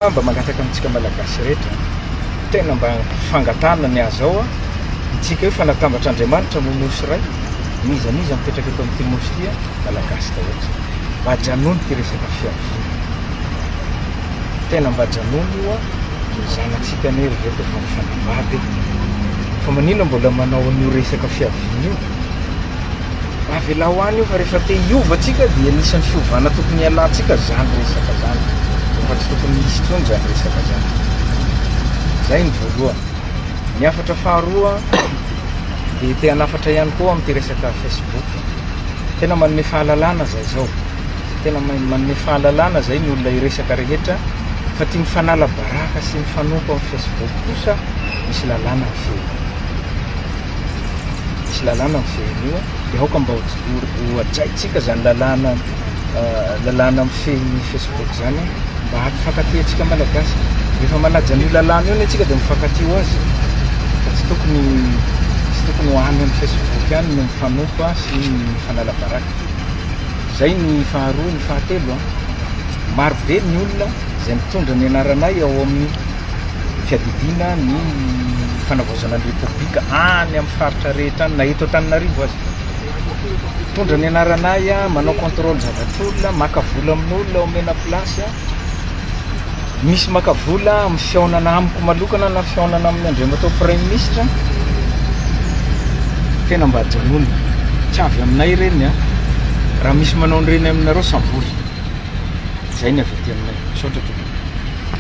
Mba mangataka amintsika malagasy rehetra tena mba fangatana ny azao itsika io fanatambatra Andriamanitra monosy ray nizaniza mipetraka eto amin'ity mosy ity malagasy daholo mba janony ty resaka fiavy tena mba janony io ny zanatsika nery reto fa mifanambady fa manino mbola manao an'io resaka fiaviny io avela ho any io fa rehefa te hiovatsika dia anisan'ny fiovana tokony hialantsika zany resaka zany fa tsy tokony misy tsony zany resaka zany zay ny voalohany ny afatra faharoa dia te hanafatra ihany koa amin'ity resaka Facebook tena manome fahalalana zay zao tena manome fahalalana zay ny olona iresaka rehetra fa tia mifanala baraka sy mifanompo amin'ny Facebook kosa misy lalàna ny fehiny misy lalàna ny fehiny io dia aoka mba hoajaitsika zany lalàna mifehiny Facebook zany mba hampifankatia antsika malagasy rehefa manaja ny lalàna io antsika dia mifankatia azy fa tsy tokony hoany amin'ny Facebook ihany no mifanompo sy mifanala baraka zay ny faharoa. Ny fahatelo maro be ny olona zay mitondra ny anaranay ao amin'ny fiadidiana ny fanavaozana ny repoblika any amin'ny faritra rehetra any na eto Antananarivo azy mitondra ny anaranay manao contrôle zavatr'olona maka vola amin'olona omena plasy misy maka vola amin'ny fiaonana amiko malokana na fiaonana amin'ny Andriamatao Prime Ministre tena mba janony tsy avy aminay reny raha misy manao an'ireny aminareo samboly zay ny avy aty aminay saotra